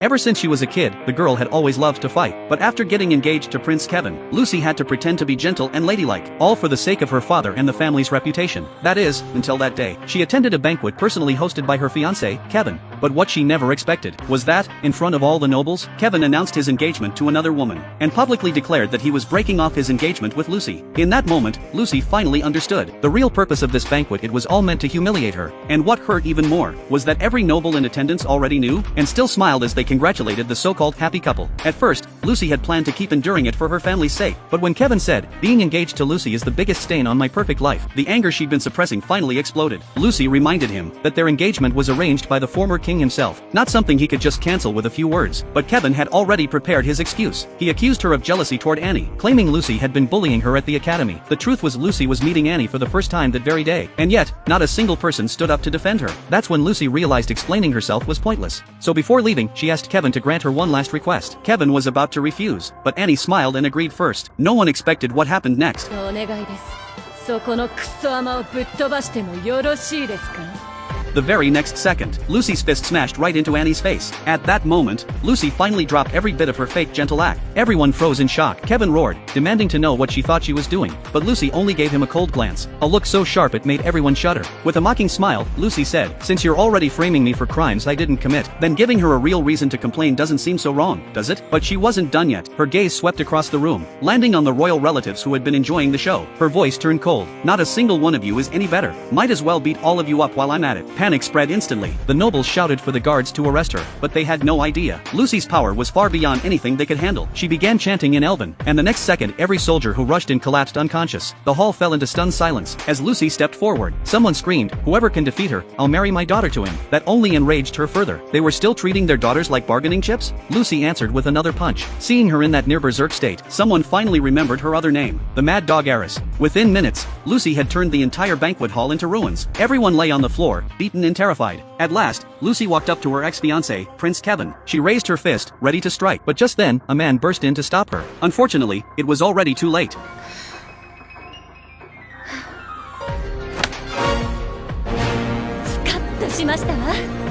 Ever since she was a kid, the girl had always loved to fight. But after getting engaged to Prince Kevin, Lucy had to pretend to be gentle and ladylike, all for the sake of her father and the family's reputation. That is, until that day. She attended a banquet personally hosted by her fiancé, Kevin. But what she never expected was that, in front of all the nobles, Kevin announced his engagement to another woman, and publicly declared that he was breaking off his engagement with Lucy. In that moment, Lucy finally understood. The real purpose of this banquet, it was all meant to humiliate her. And what hurt even more, was that every noble in attendance already knew, and still smiled as they congratulated the so-called happy couple. At first, Lucy had planned to keep enduring it for her family's sake, but when Kevin said, "Being engaged to Lucy is the biggest stain on my perfect life," the anger she'd been suppressing finally exploded. Lucy reminded him that their engagement was arranged by the former king himself, not something he could just cancel with a few words. But Kevin had already prepared his excuse. He accused her of jealousy toward Annie, claiming Lucy had been bullying her at the academy. The truth was Lucy was meeting Annie for the first time that very day, and yet, not a single person stood up to defend her. That's when Lucy realized explaining herself was pointless. So before leaving, she asked Kevin to grant her one last request. Kevin was about to refuse, but Annie smiled and agreed first. No one expected what happened next. お願いです。そこのクソ甘をぶっ飛ばしてもよろしいですか? The very next second, Lucy's fist smashed right into Annie's face. At that moment, Lucy finally dropped every bit of her fake gentle act. Everyone froze in shock. Kevin roared, demanding to know what she thought she was doing. But Lucy only gave him a cold glance, a look so sharp it made everyone shudder. With a mocking smile, Lucy said, "Since you're already framing me for crimes I didn't commit, then giving her a real reason to complain doesn't seem so wrong, does it?" But she wasn't done yet. Her gaze swept across the room, landing on the royal relatives who had been enjoying the show. Her voice turned cold. "Not a single one of you is any better. Might as well beat all of you up while I'm at it." Panic spread instantly. The nobles shouted for the guards to arrest her, but they had no idea. Lucy's power was far beyond anything they could handle. She began chanting in Elven, and the next second every soldier who rushed in collapsed unconscious. The hall fell into stunned silence. As Lucy stepped forward, someone screamed, "Whoever can defeat her, I'll marry my daughter to him." That only enraged her further. They were still treating their daughters like bargaining chips? Lucy answered with another punch. Seeing her in that near berserk state, someone finally remembered her other name, the Mad Dog Eris. Within minutes, Lucy had turned the entire banquet hall into ruins. Everyone lay on the floor, beaten and terrified. At last, Lucy walked up to her ex-fiancé, Prince Kevin. She raised her fist, ready to strike, but just then, a man burst in to stop her. Unfortunately, it was already too late. スカッとしましたわ。